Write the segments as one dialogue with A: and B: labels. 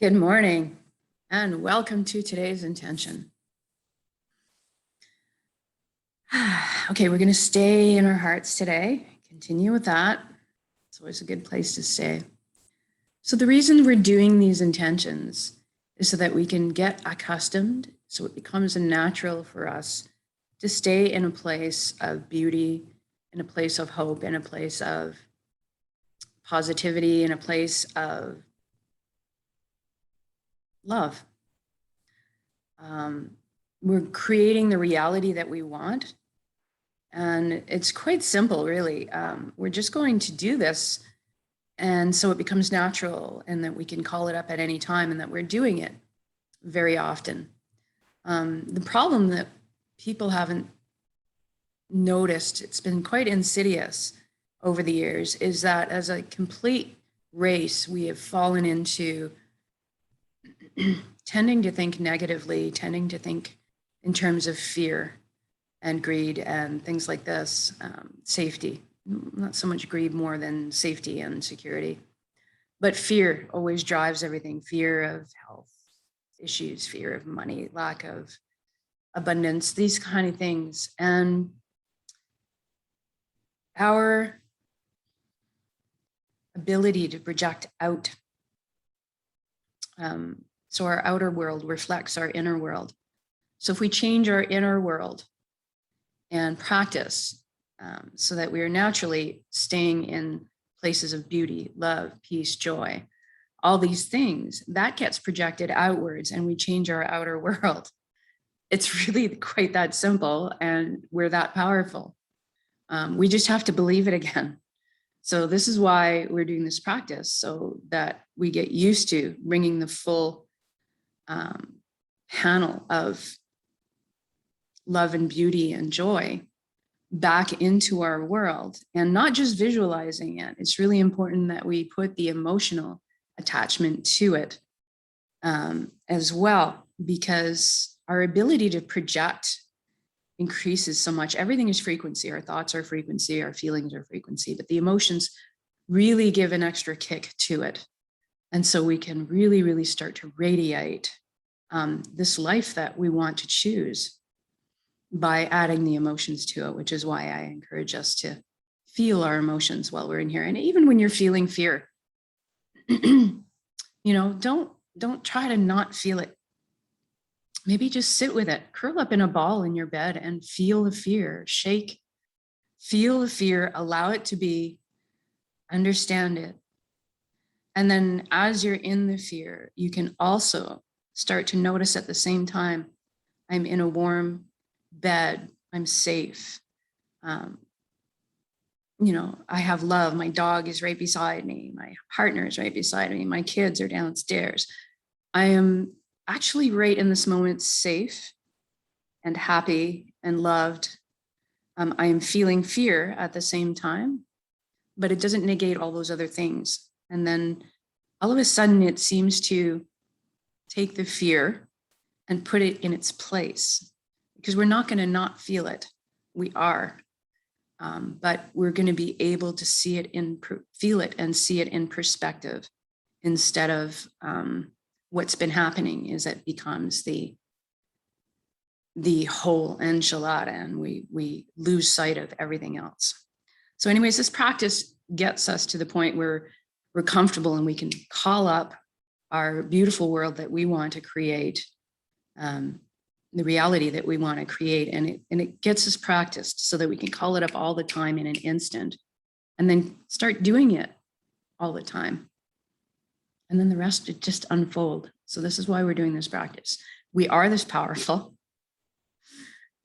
A: Good morning and welcome to today's intention. Okay, we're going to stay in our hearts today. Continue with that. It's always a good place to stay. So the reason we're doing these intentions is so that we can get accustomed, so it becomes natural for us to stay in a place of beauty, in a place of hope, in a place of positivity, in a place of love. We're creating the reality that we want. And it's quite simple, really. We're just going to do this. And so it becomes natural, and that we can call it up at any time, and that we're doing it very often. The problem that people haven't noticed, it's been quite insidious over the years, is that as a complete race, we have fallen into tending to think negatively, tending to think in terms of fear and greed and things like this, safety, not so much greed more than safety and security, but fear always drives everything. Fear of health issues, fear of money, lack of abundance, these kind of things. And our ability to project out, so our outer world reflects our inner world. So if we change our inner world and practice so that we are naturally staying in places of beauty, love, peace, joy, all these things, that gets projected outwards, and we change our outer world. It's really quite that simple, and we're that powerful. We just have to believe it again. So this is why we're doing this practice, so that we get used to bringing the full panel of love and beauty and joy back into our world, and not just visualizing it. It's really important that we put the emotional attachment to it as well, because our ability to project increases so much. Everything is frequency. Our thoughts are frequency, our feelings are frequency, but the emotions really give an extra kick to it. And so we can really, really start to radiate this life that we want to choose by adding the emotions to it, which is why I encourage us to feel our emotions while we're in here. And even when you're feeling fear, don't try to not feel it. Maybe just sit with it, curl up in a ball in your bed and feel the fear, shake, feel the fear, allow it to be, understand it. And then as you're in the fear, you can also start to notice at the same time, I'm in a warm bed, I'm safe. I have love. My dog is right beside me. My partner is right beside me. My kids are downstairs. I am actually right in this moment safe and happy and loved. I am feeling fear at the same time, but it doesn't negate all those other things. And then all of a sudden it seems to take the fear and put it in its place, because we're not going to not feel it. We are. But we're going to be able to feel it and see it in perspective, instead of what's been happening is it becomes the whole enchilada, and we lose sight of everything else. So anyways, this practice gets us to the point where we're comfortable and we can call up our beautiful world that we want to create, the reality that we want to create, and it gets us practiced so that we can call it up all the time in an instant, and then start doing it all the time. And then the rest would just unfold. So this is why we're doing this practice. We are this powerful.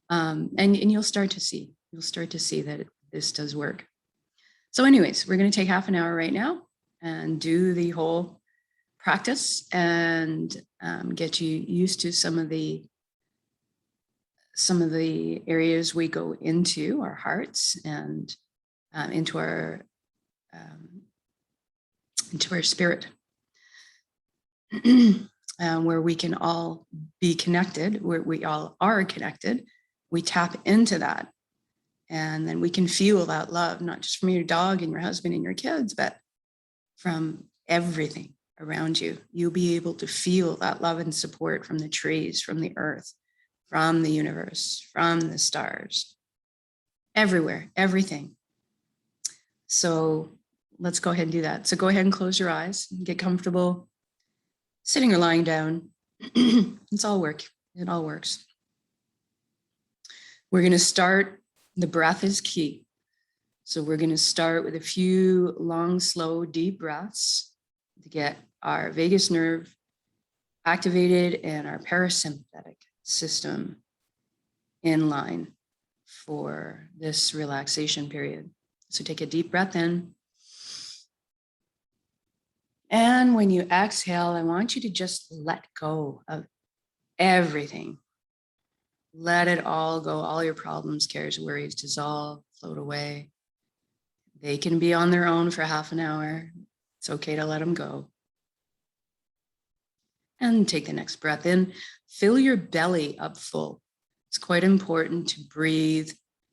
A: And you'll start to see that this does work. So anyways, we're going to take half an hour right now and do the whole practice, and get you used to some of the areas we go into, our hearts, and into our spirit, where we can all be connected, where we all are connected. We tap into that, and then we can feel that love, not just from your dog and your husband and your kids, but from everything, around you. You'll be able to feel that love and support from the trees, from the earth, from the universe, from the stars, everywhere, everything. So let's go ahead and do that. So go ahead and close your eyes and get comfortable sitting or lying down. It's all work. It all works. We're going to start. The breath is key. So we're going to start with a few long, slow, deep breaths to get our vagus nerve activated and our parasympathetic system in line for this relaxation period. So take a deep breath in. And when you exhale, I want you to just let go of everything. Let it all go. All your problems, cares, worries dissolve, float away. They can be on their own for half an hour. It's okay to let them go. And take the next breath in. Fill your belly up full. It's quite important to breathe,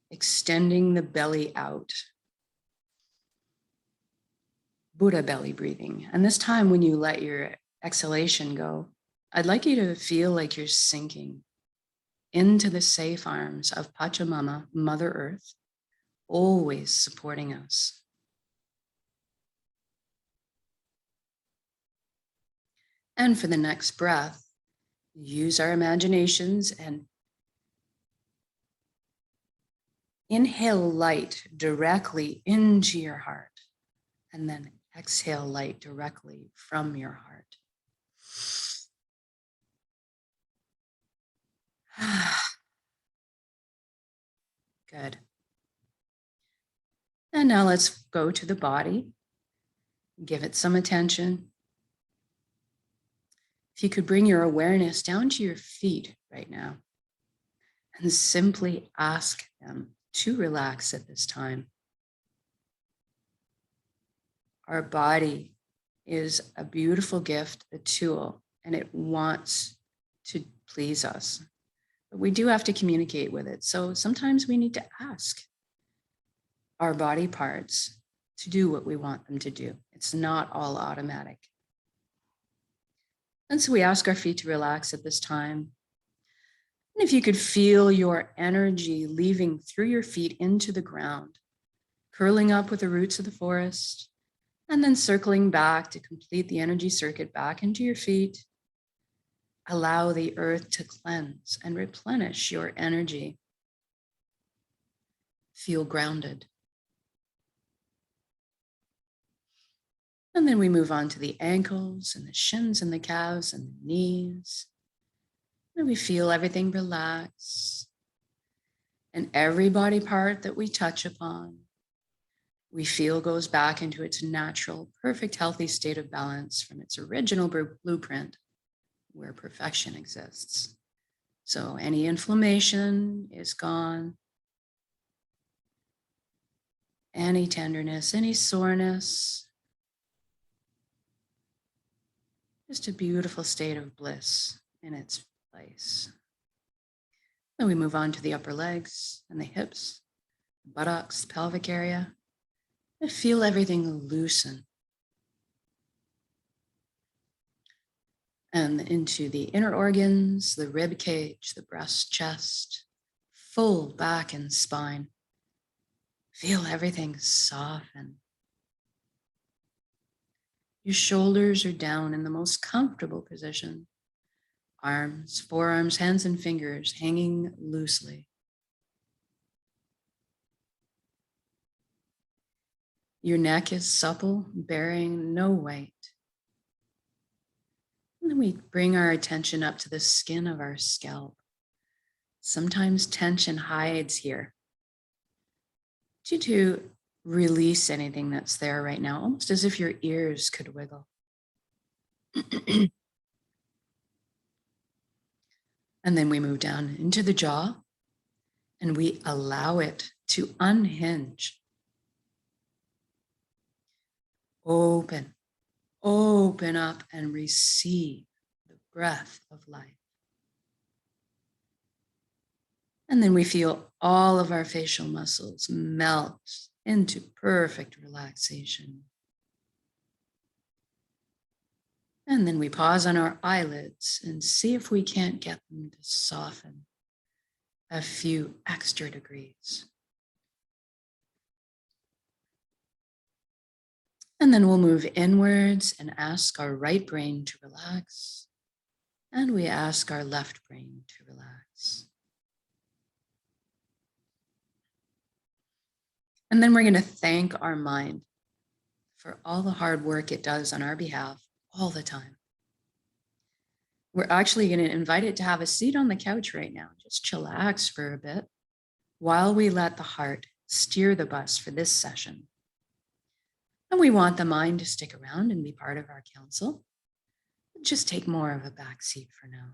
A: extending the belly out. Buddha belly breathing. And this time when you let your exhalation go, I'd like you to feel like you're sinking into the safe arms of Pachamama, Mother Earth, always supporting us. And for the next breath, use our imaginations and inhale light directly into your heart, and then exhale light directly from your heart. Good. And now let's go to the body. Give it some attention. If you could bring your awareness down to your feet right now and simply ask them to relax at this time. Our body is a beautiful gift, a tool, and it wants to please us. But we do have to communicate with it. So sometimes we need to ask our body parts to do what we want them to do. It's not all automatic. And so we ask our feet to relax at this time. And if you could feel your energy leaving through your feet into the ground, curling up with the roots of the forest, and then circling back to complete the energy circuit back into your feet. Allow the earth to cleanse and replenish your energy. Feel grounded. And then we move on to the ankles and the shins and the calves and the knees. And we feel everything relax. And every body part that we touch upon, we feel goes back into its natural, perfect, healthy state of balance from its original blueprint where perfection exists. So any inflammation is gone. Any tenderness, any soreness. Just a beautiful state of bliss in its place. Then we move on to the upper legs and the hips, buttocks, pelvic area. And feel everything loosen. And into the inner organs, the rib cage, the breast, chest, full back and spine. Feel everything soften. Your shoulders are down in the most comfortable position. Arms, forearms, hands, and fingers hanging loosely. Your neck is supple, bearing no weight. And then we bring our attention up to the skin of our scalp. Sometimes tension hides here. Due to release anything that's there right now, almost as if your ears could wiggle. And then we move down into the jaw and we allow it to unhinge. Open up and receive the breath of life. And then we feel all of our facial muscles melt into perfect relaxation. And then we pause on our eyelids and see if we can't get them to soften a few extra degrees. And then we'll move inwards and ask our right brain to relax. And we ask our left brain to relax. And then we're going to thank our mind for all the hard work it does on our behalf all the time. We're actually going to invite it to have a seat on the couch right now. Just chillax for a bit while we let the heart steer the bus for this session. And we want the mind to stick around and be part of our council. Just take more of a back seat for now.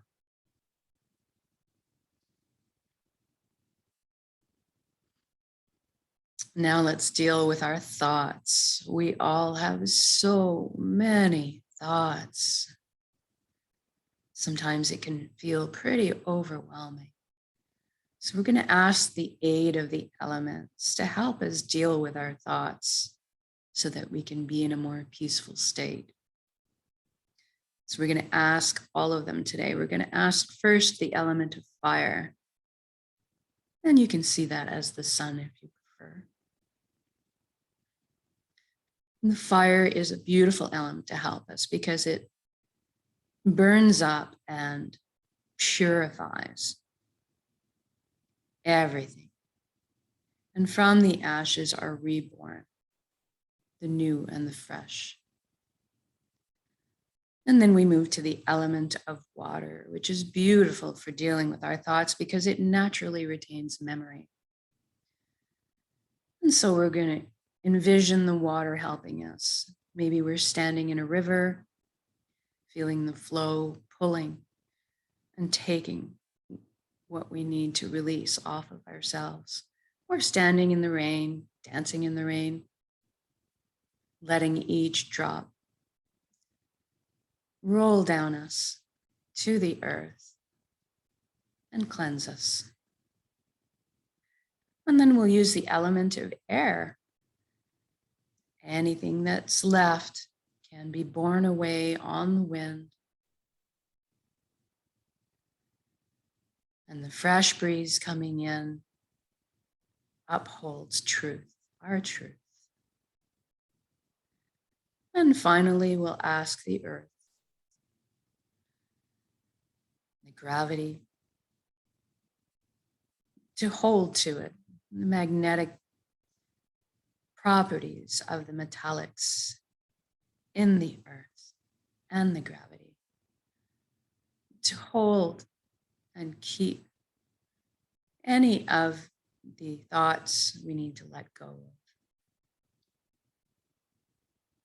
A: Now let's deal with our thoughts. We all have so many thoughts. Sometimes it can feel pretty overwhelming. So we're going to ask the aid of the elements to help us deal with our thoughts so that we can be in a more peaceful state. So we're going to ask all of them today. We're going to ask first the element of fire. And you can see that as the sun if you prefer. And the fire is a beautiful element to help us because it burns up and purifies everything. And from the ashes are reborn the new and the fresh. And then we move to the element of water, which is beautiful for dealing with our thoughts because it naturally retains memory. And so we're going to envision the water helping us. Maybe we're standing in a river, feeling the flow pulling and taking what we need to release off of ourselves. Or standing in the rain, dancing in the rain, letting each drop roll down us to the earth and cleanse us. And then we'll use the element of air. Anything that's left can be borne away on the wind. And the fresh breeze coming in upholds truth, our truth. And finally, we'll ask the earth, the gravity, to hold to it, the magnetic properties of the metallics in the earth and the gravity, to hold and keep any of the thoughts we need to let go of.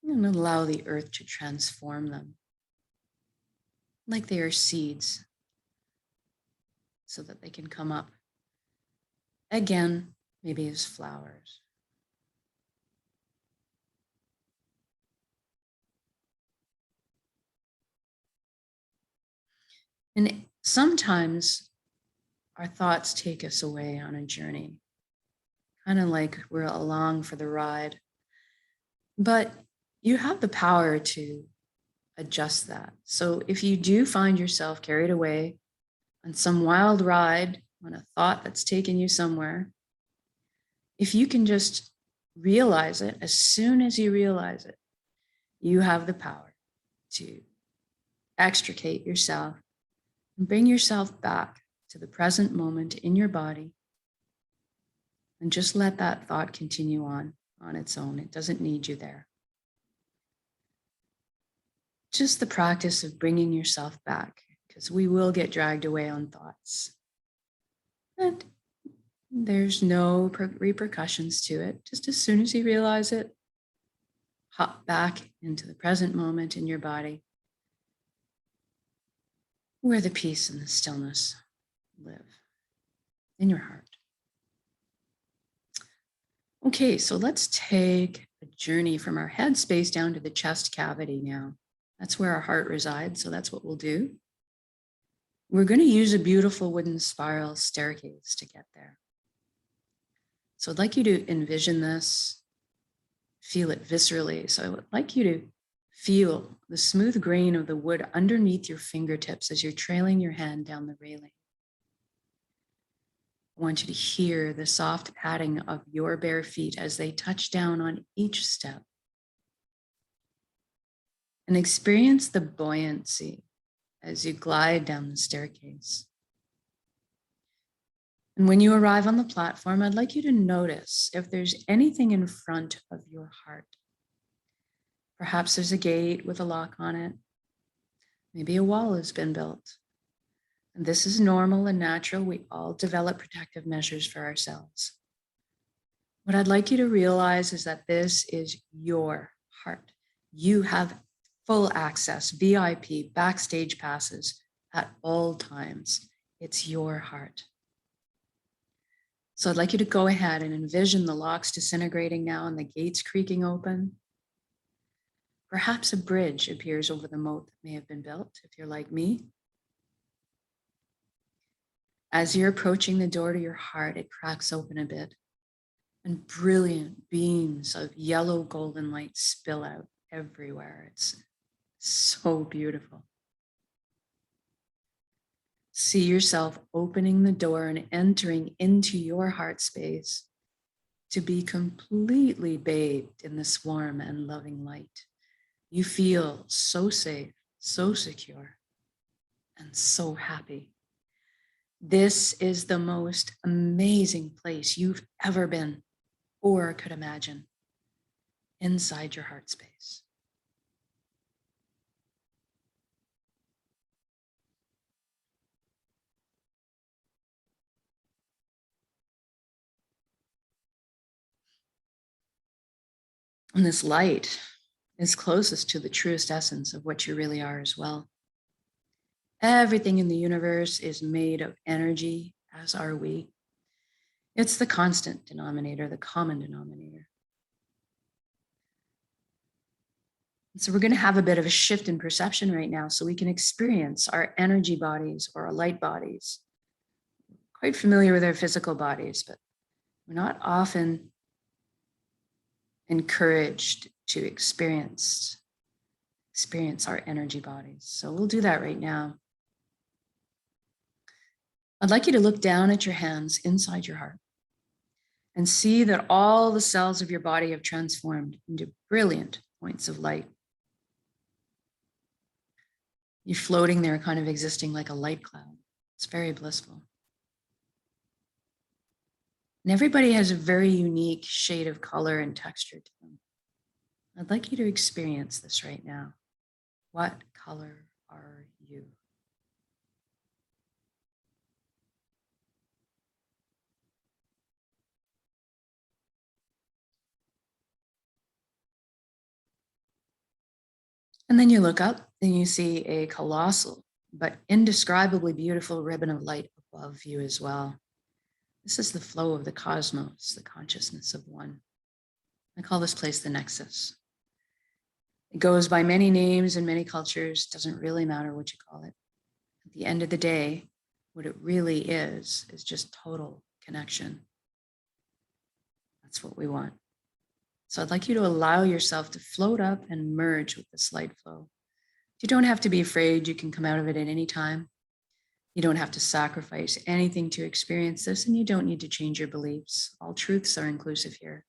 A: And allow the earth to transform them like they are seeds so that they can come up again, maybe as flowers. And sometimes our thoughts take us away on a journey, kind of like we're along for the ride. But you have the power to adjust that. So if you do find yourself carried away on some wild ride, on a thought that's taken you somewhere, if you can just realize it, as soon as you realize it, you have the power to extricate yourself and bring yourself back to the present moment in your body and just let that thought continue on its own. It doesn't need you there. Just the practice of bringing yourself back, because we will get dragged away on thoughts. And there's no repercussions to it. Just as soon as you realize it, hop back into the present moment in your body, where the peace and the stillness live in your heart. Okay, so let's take a journey from our head space down to the chest cavity now. That's where our heart resides, so that's what we'll do. We're going to use a beautiful wooden spiral staircase to get there. So I'd like you to envision this, feel it viscerally. So I would like you to Feel the smooth grain of the wood underneath your fingertips as you're trailing your hand down the railing. I want you to hear the soft padding of your bare feet as they touch down on each step. And experience the buoyancy as you glide down the staircase. And when you arrive on the platform, I'd like you to notice if there's anything in front of your heart. Perhaps there's a gate with a lock on it. Maybe a wall has been built. And this is normal and natural. We all develop protective measures for ourselves. What I'd like you to realize is that this is your heart. You have full access, VIP, backstage passes at all times. It's your heart. So I'd like you to go ahead and envision the locks disintegrating now and the gates creaking open. Perhaps a bridge appears over the moat that may have been built, if you're like me. As you're approaching the door to your heart, it cracks open a bit, and brilliant beams of yellow golden light spill out everywhere. It's so beautiful. See yourself opening the door and entering into your heart space to be completely bathed in this warm and loving light. You feel so safe, so secure, and so happy. This is the most amazing place you've ever been or could imagine inside your heart space. And this light is closest to the truest essence of what you really are as well. Everything in the universe is made of energy, as are we. It's the constant denominator, the common denominator. And so we're going to have a bit of a shift in perception right now so we can experience our energy bodies or our light bodies. Quite familiar with our physical bodies, but we're not often encouraged to experience our energy bodies. So we'll do that right now. I'd like you to look down at your hands inside your heart and see that all the cells of your body have transformed into brilliant points of light. You're floating there, kind of existing like a light cloud. It's very blissful. And everybody has a very unique shade of color and texture to them. I'd like you to experience this right now. What color are you? And then you look up and you see a colossal but indescribably beautiful ribbon of light above you as well. This is the flow of the cosmos, the consciousness of one. I call this place the Nexus. It goes by many names in many cultures. Doesn't really matter what you call it. At the end of the day, what it really is just total connection. That's what we want. So I'd like you to allow yourself to float up and merge with this light flow. You don't have to be afraid. You can come out of it at any time. You don't have to sacrifice anything to experience this, and you don't need to change your beliefs. All truths are inclusive here.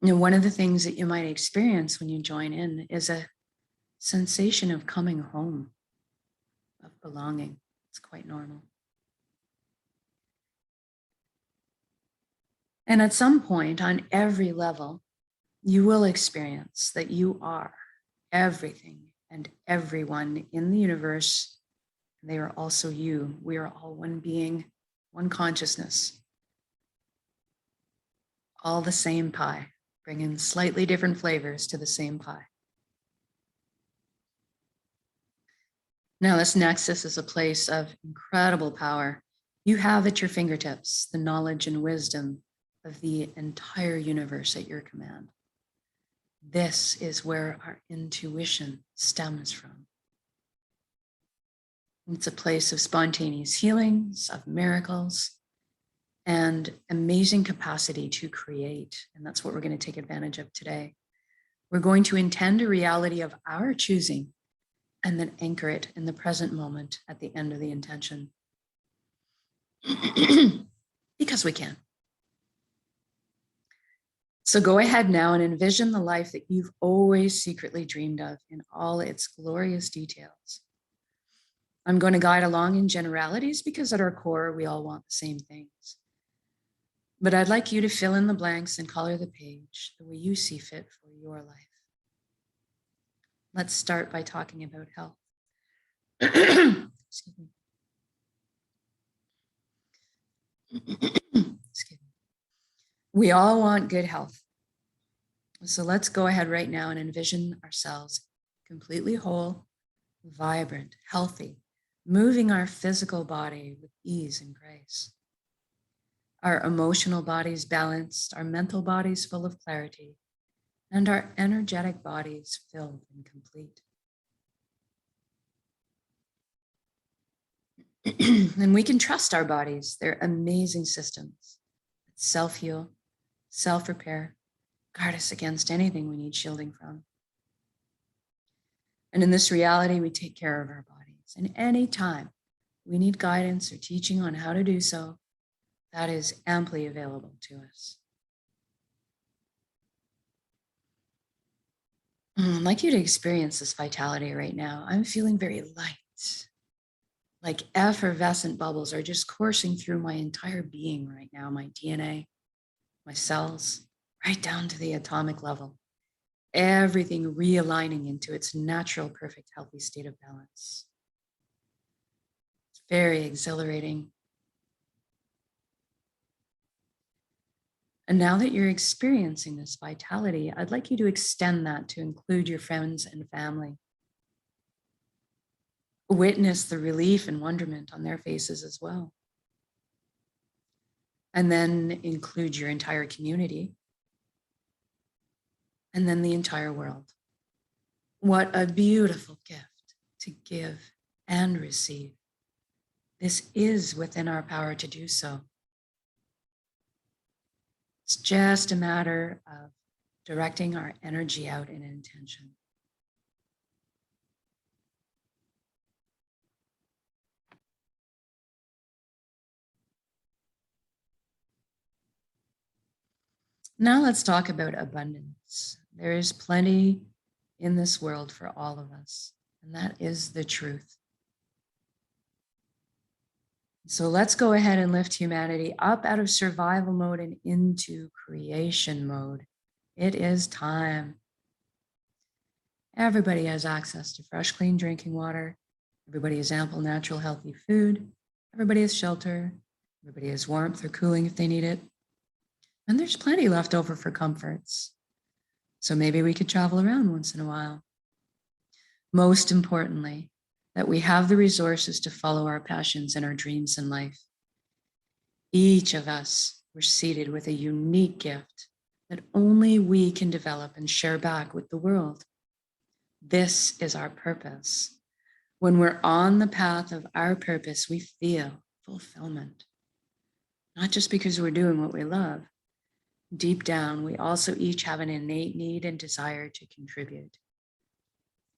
A: You know, one of the things that you might experience when you join in is a sensation of coming home, of belonging. It's quite normal. And at some point on every level, you will experience that you are everything and everyone in the universe. And they are also you. We are all one being, one consciousness, all the same pie, bringing slightly different flavors to the same pie. Now, this Nexus is a place of incredible power. You have at your fingertips the knowledge and wisdom of the entire universe at your command. This is where our intuition stems from. It's a place of spontaneous healings, of miracles, and amazing capacity to create. And that's what we're going to take advantage of today. We're going to intend a reality of our choosing and then anchor it in the present moment at the end of the intention. Because we can. So go ahead now and envision the life that you've always secretly dreamed of in all its glorious details. I'm going to guide along in generalities because at our core, we all want the same things. But I'd like you to fill in the blanks and color the page the way you see fit for your life. Let's start by talking about health. Excuse me. Excuse me. We all want good health. So let's go ahead right now and envision ourselves completely whole, vibrant, healthy, moving our physical body with ease and grace. Our emotional bodies balanced, our mental bodies full of clarity, and our energetic bodies filled and complete. And we can trust our bodies. They're amazing systems that self-heal, self-repair, guard us against anything we need shielding from. And in this reality, we take care of our bodies. And any time we need guidance or teaching on how to do so, that is amply available to us. I'd like you to experience this vitality right now. I'm feeling very light, like effervescent bubbles are just coursing through my entire being right now, my DNA, my cells, right down to the atomic level. Everything realigning into its natural, perfect, healthy state of balance. It's very exhilarating. And now that you're experiencing this vitality, I'd like you to extend that to include your friends and family. Witness the relief and wonderment on their faces as well. And then include your entire community. And then the entire world. What a beautiful gift to give and receive. This is within our power to do so. It's just a matter of directing our energy out in intention. Now let's talk about abundance. There is plenty in this world for all of us, and that is the truth. So let's go ahead and lift humanity up out of survival mode and into creation mode. It is time. Everybody has access to fresh, clean drinking water. Everybody has ample, natural, healthy food. Everybody has shelter. Everybody has warmth or cooling if they need it. And there's plenty left over for comforts. So maybe we could travel around once in a while. Most importantly, that we have the resources to follow our passions and our dreams in life. Each of us were seated with a unique gift that only we can develop and share back with the world. This is our purpose. When we're on the path of our purpose, we feel fulfillment. Not just because we're doing what we love. Deep down, we also each have an innate need and desire to contribute.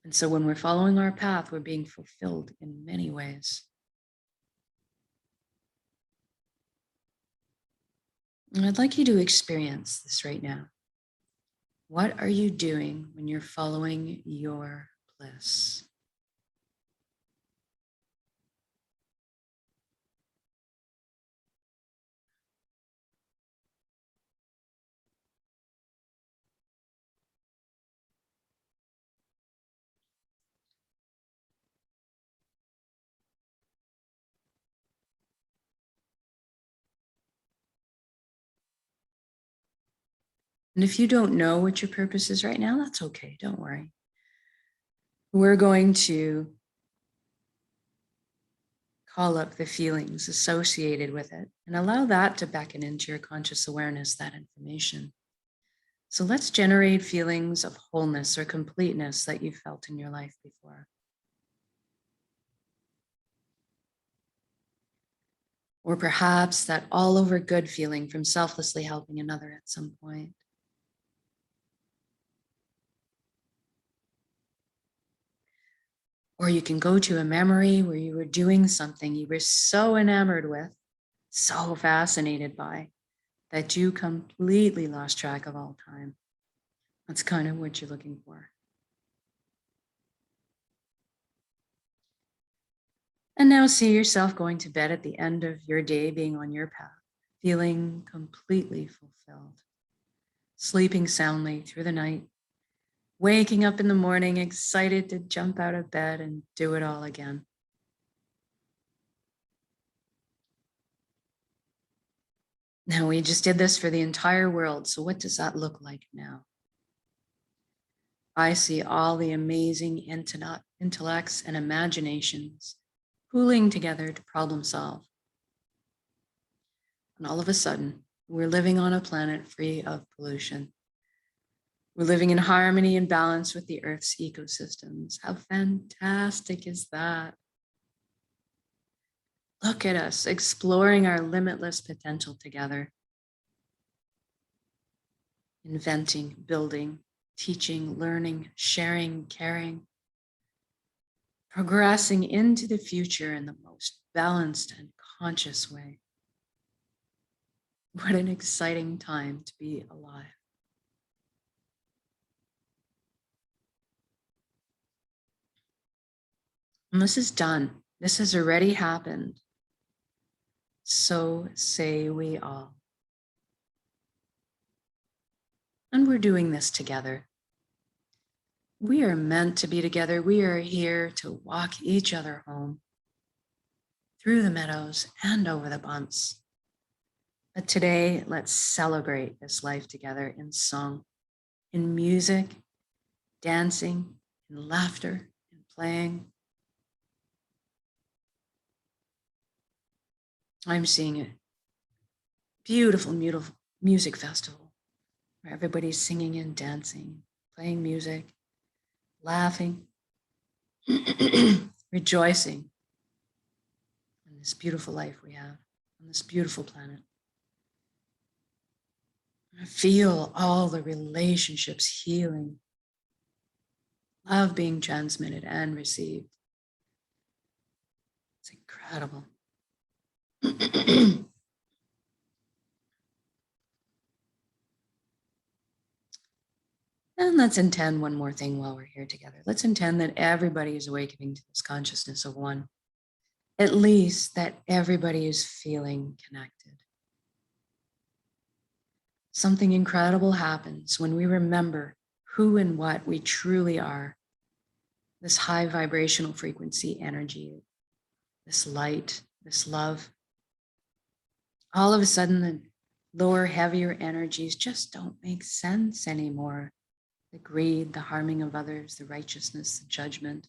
A: And so when we're following our path, we're being fulfilled in many ways. And I'd like you to experience this right now. What are you doing when you're following your bliss? And if you don't know what your purpose is right now, that's okay. Don't worry. We're going to call up the feelings associated with it and allow that to beckon into your conscious awareness, that information. So let's generate feelings of wholeness or completeness that you've felt in your life before. Or perhaps that all over good feeling from selflessly helping another at some point. Or you can go to a memory where you were doing something you were so enamored with, so fascinated by, that you completely lost track of all time. That's kind of what you're looking for. And now see yourself going to bed at the end of your day, being on your path, feeling completely fulfilled, sleeping soundly through the night, waking up in the morning, excited to jump out of bed and do it all again. Now, we just did this for the entire world. So what does that look like now? I see all the amazing intellects and imaginations pooling together to problem solve. And all of a sudden, we're living on a planet free of pollution. We're living in harmony and balance with the Earth's ecosystems. How fantastic is that? Look at us exploring our limitless potential together. Inventing, building, teaching, learning, sharing, caring. Progressing into the future in the most balanced and conscious way. What an exciting time to be alive. And this is done. This has already happened. So say we all. And we're doing this together. We are meant to be together. We are here to walk each other home through the meadows and over the bumps. But today, let's celebrate this life together in song, in music, dancing, in laughter, in playing. I'm seeing a beautiful, beautiful music festival where everybody's singing and dancing, playing music, laughing, rejoicing in this beautiful life we have on this beautiful planet. I feel all the relationships healing, love being transmitted and received. It's incredible. And let's intend one more thing while we're here together. Let's intend that everybody is awakening to this consciousness of one. At least that everybody is feeling connected. Something incredible happens when we remember who and what we truly are. This high vibrational frequency energy, this light, this love. All of a sudden, the lower, heavier energies just don't make sense anymore. The greed, the harming of others, the righteousness, the judgment.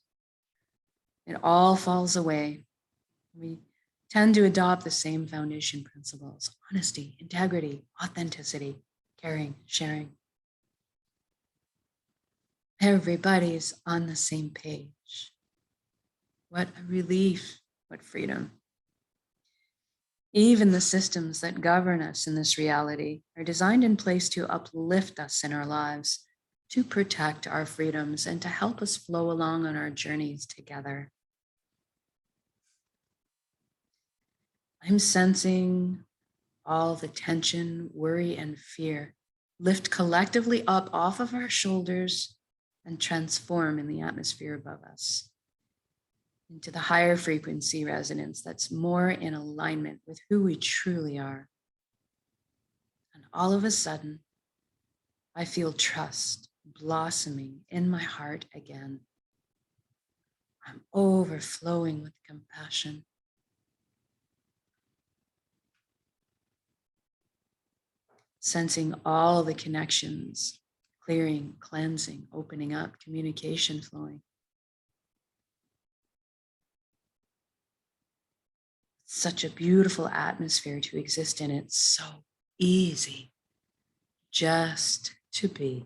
A: It all falls away. We tend to adopt the same foundation principles: honesty, integrity, authenticity, caring, sharing. Everybody's on the same page. What a relief, what freedom. Even the systems that govern us in this reality are designed in place to uplift us in our lives, to protect our freedoms, and to help us flow along on our journeys together. I'm sensing all the tension, worry, and fear lift collectively up off of our shoulders and transform in the atmosphere above us into the higher frequency resonance that's more in alignment with who we truly are. And all of a sudden, I feel trust blossoming in my heart again. I'm overflowing with compassion. Sensing all the connections, clearing, cleansing, opening up, communication flowing. Such a beautiful atmosphere to exist in. It's so easy just to be.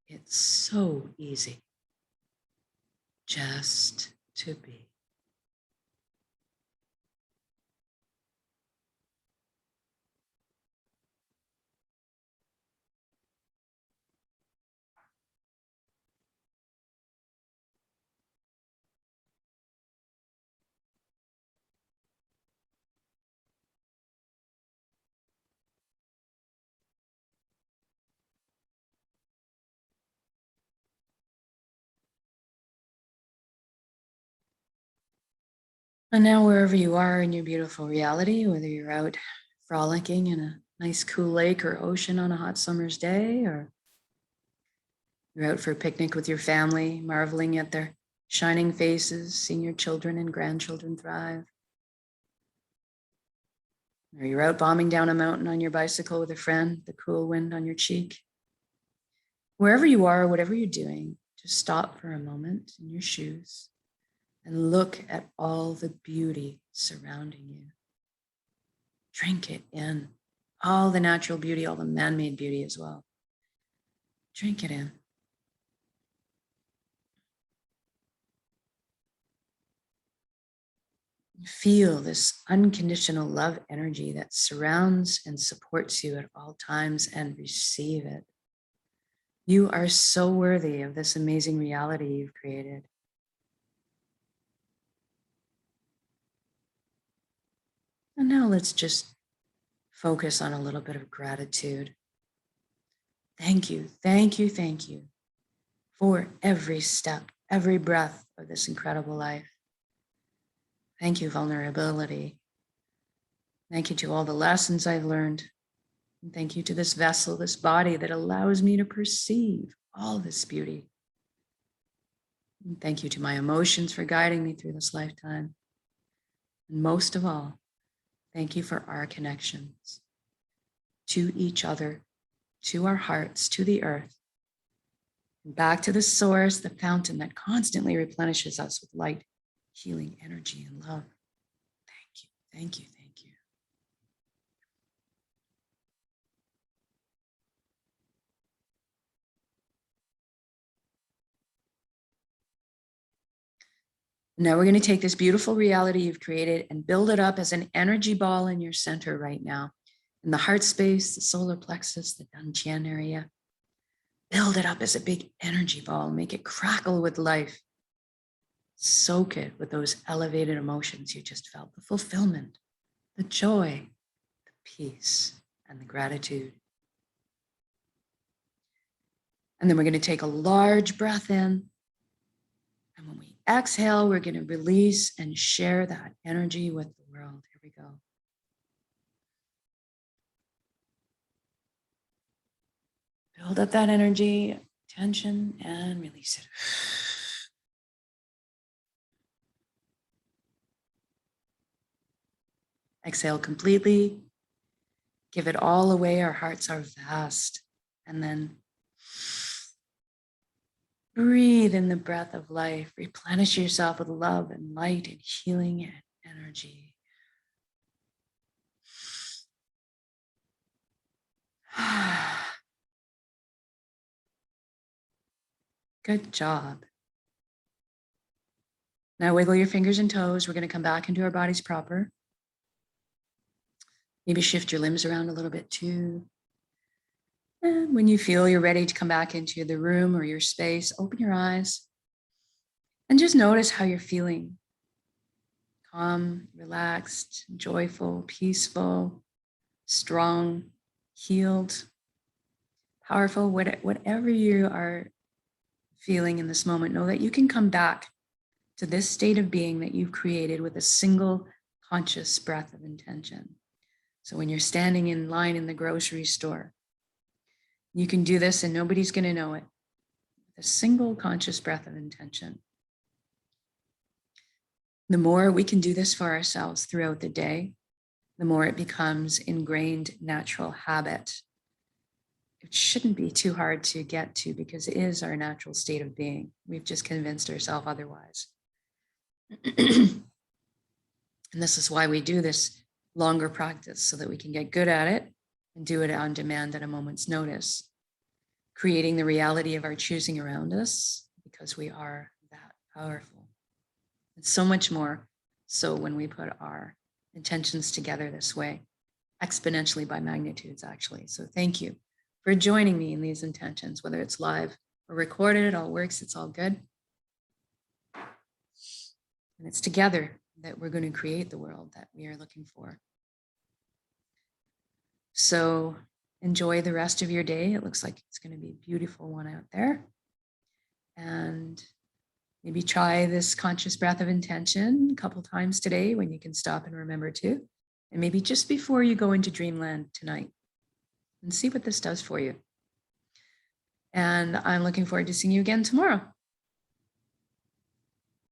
A: It's so easy just to be. And now wherever you are in your beautiful reality, whether you're out frolicking in a nice cool lake or ocean on a hot summer's day, or you're out for a picnic with your family, marveling at their shining faces, seeing your children and grandchildren thrive. Or you're out bombing down a mountain on your bicycle with a friend, the cool wind on your cheek. Wherever you are, whatever you're doing, just stop for a moment in your shoes and look at all the beauty surrounding you. Drink it in. All the natural beauty, all the man-made beauty as well. Drink it in. Feel this unconditional love energy that surrounds and supports you at all times, and receive it. You are so worthy of this amazing reality you've created. And now let's just focus on a little bit of gratitude. Thank you, thank you, thank you for every step, every breath of this incredible life. Thank you, vulnerability. Thank you to all the lessons I've learned. And thank you to this vessel, this body that allows me to perceive all this beauty. And thank you to my emotions for guiding me through this lifetime. And most of all, thank you for our connections to each other, to our hearts, to the earth, and back to the source, the fountain that constantly replenishes us with light, healing energy and love. Thank you, thank you, thank you. Now we're going to take this beautiful reality you've created and build it up as an energy ball in your center right now. In the heart space, the solar plexus, the Dantian area. Build it up as a big energy ball. Make it crackle with life. Soak it with those elevated emotions you just felt. The fulfillment, the joy, the peace, and the gratitude. And then we're going to take a large breath in. And when we exhale, we're going to release and share that energy with the world. Here we go. Build up that energy, tension, and release it. Exhale completely. Give it all away. Our hearts are vast. And then breathe in the breath of life. Replenish yourself with love and light and healing and energy. Good job. Now wiggle your fingers and toes. We're going to come back into our bodies proper. Maybe shift your limbs around a little bit too. And when you feel you're ready to come back into the room or your space, open your eyes and just notice how you're feeling. Calm, relaxed, joyful, peaceful, strong, healed, powerful, whatever you are feeling in this moment, know that you can come back to this state of being that you've created with a single conscious breath of intention. So when you're standing in line in the grocery store, you can do this and nobody's going to know it. With a single conscious breath of intention. The more we can do this for ourselves throughout the day, the more it becomes ingrained natural habit. It shouldn't be too hard to get to because it is our natural state of being. We've just convinced ourselves otherwise. And this is why we do this longer practice, so that we can get good at it and do it on demand at a moment's notice, creating the reality of our choosing around us because we are that powerful. It's so much more so when we put our intentions together this way, exponentially by magnitudes, actually. So thank you for joining me in these intentions, whether it's live or recorded, it all works, it's all good. And it's together that we're going to create the world that we are looking for. So enjoy the rest of your day. It looks like it's going to be a beautiful one out there. And Maybe try this conscious breath of intention a couple times today when you can stop and remember to. And maybe just before you go into dreamland tonight, and see what this does for you. And I'm looking forward to seeing you again tomorrow.